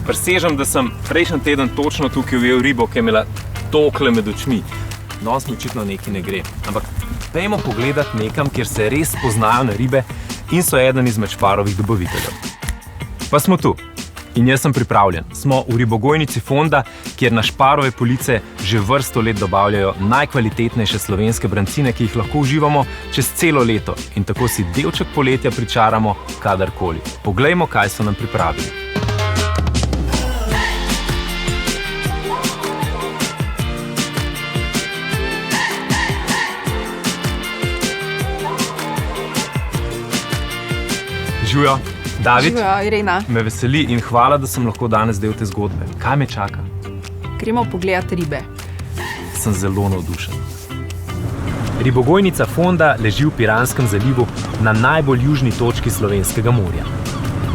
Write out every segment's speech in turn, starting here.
Presežem, da sem prejšnji teden točno tukaj ujel ribo, ki je imela tokle med očmi. Danes mi očitno nekaj ne gre. Ampak pejmo pogledat nekam, kjer se res poznajo na ribe in so eden izmed Šparovih dobaviteljev. Pa smo tu. In jaz sem pripravljen. Smo v ribogojnici Fonda, kjer na Šparove police že vrsto let dobavljajo najkvalitetnejše slovenske brancine, ki jih lahko uživamo čez celo leto. In tako si delček poletja pričaramo kadarkoli. Poglejmo, kaj so nam pripravili. Živjo. David, Živijo, Irena. Me veseli in hvala, da sem lahko danes del te zgodbe. Kaj me čaka? Gremo pogledat ribe. Sem zelo navdušen. Ribogojnica Fonda leži v Piranskem zalivu na najbolj južni točki Slovenskega morja.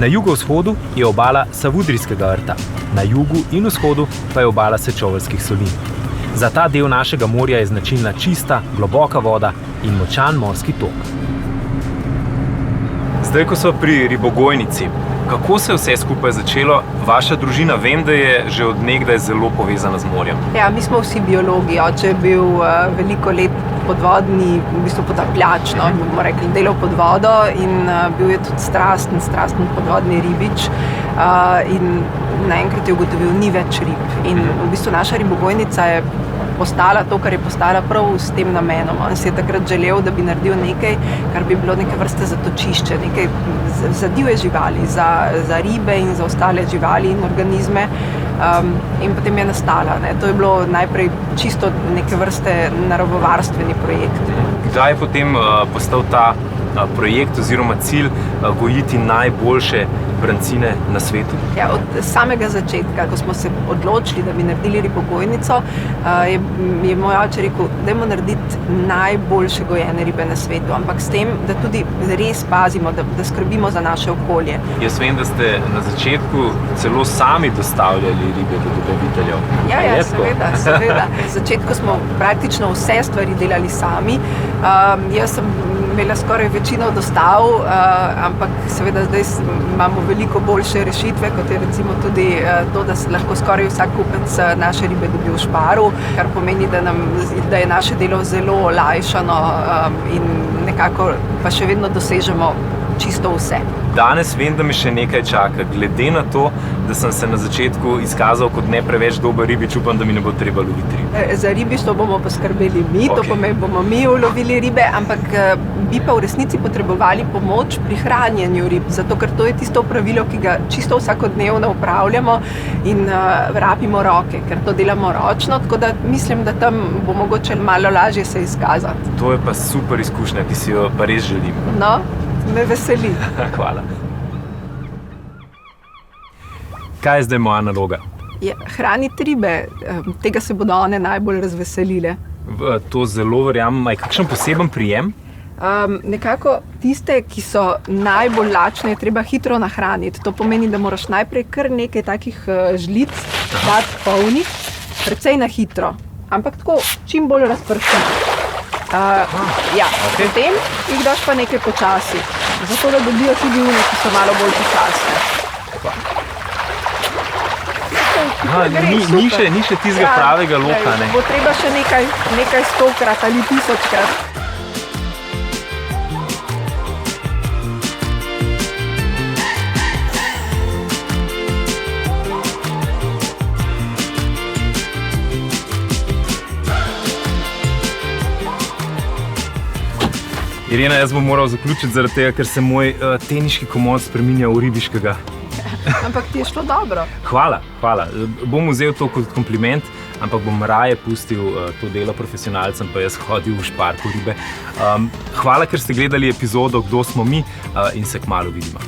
Na jugovzhodu je obala Savudrijskega rta, na jugu in vzhodu pa je obala Sečoveljskih solin. Za ta del našega morja je značilna čista, globoka voda in močan morski tok. Zdaj, ko so pri ribogojnici, kako se je vse skupaj začelo? Vaša družina, vem, da je že od nekdaj zelo povezana z morjem. Ja, mi smo vsi biologi. Oče je bil veliko let podvodni, v bistvu potapljač, bomo rekli, delal pod vodo in bil je tudi strasten podvodni ribič. In naenkrat je ugotovil, ni več rib. In v bistvu naša ribogojnica je postala to, kar je postala prav s tem namenom. On si je takrat želel, da bi naredil nekaj, kar bi bilo neke vrste zatočišče, nekaj za divje živali, za ribe in za ostale živali in organizme. In potem je nastala. To je bilo najprej čisto neke vrste naravovarstveni projekt. Kdaj je potem postal ta projekt oziroma cilj gojiti najboljše brancine na svetu? Ja, od samega začetka, ko smo se odločili, da bi naredili ribogojnico, je moj oče rekel, dajmo narediti najboljše gojene ribe na svetu, ampak s tem, da tudi res pazimo, da skrbimo za naše okolje. Jaz vem, da ste na začetku celo sami dostavljali ribe do dobaviteljev. Ja, seveda. Na začetku smo praktično vse stvari delali sami. Jaz sem imela skoraj večino dostav, ampak seveda zdaj imamo veliko boljše rešitve, kot je recimo tudi to, da lahko skoraj vsak kupec naše ribe dobi v Šparu, kar pomeni, da je naše delo zelo olajšano in nekako pa še vedno dosežemo čisto vse. Danes vem, da mi še nekaj čaka. Glede na to, da sem se na začetku izkazal kot ne preveč dober ribič, upam, da mi ne bo treba loviti ribe. Za ribištvo bomo poskrbeli mi, to pomeni, bomo mi ulovili ribe, ampak bi pa v resnici potrebovali pomoč pri hranjenju rib, zato ker to je tisto opravilo, ki ga čisto vsakodnevno upravljamo in rabimo roke, ker to delamo ročno, tako da mislim, da tam bo mogoče malo lažje se izkazati. To je pa super izkušnja, ki si jo pa res želim. No, me veseli. Hvala. Kaj je zdaj moja naloga? Hraniti ribe, tega se bodo one najbolj razveselile. To zelo verjamem. Je kakšen poseben prijem? Nekako tiste, ki so najbolj lačne, je treba hitro nahraniti. To pomeni, da moraš najprej kar nekaj takih žlic dati polnih, precej na hitro, ampak tako čim bolj razpršiti. Potem jih daš pa nekaj počasi, zato da dobijo tudi one, ki so malo bolj počasne. Ni še tistega pravega loka, ne? Bo treba še nekaj 100-krat ali 1000-krat. Irena, jaz bom moral zaključiti zaradi tega, ker se moj teniški komod spreminja v ribiškega. Ampak ti je šlo dobro. Hvala. Bom vzel to kot kompliment, ampak bom raje pustil to delo profesionalcem, pa jaz hodil v Špar po ribe. Hvala, ker ste gledali epizodo Kdo smo mi in se kmalu vidimo.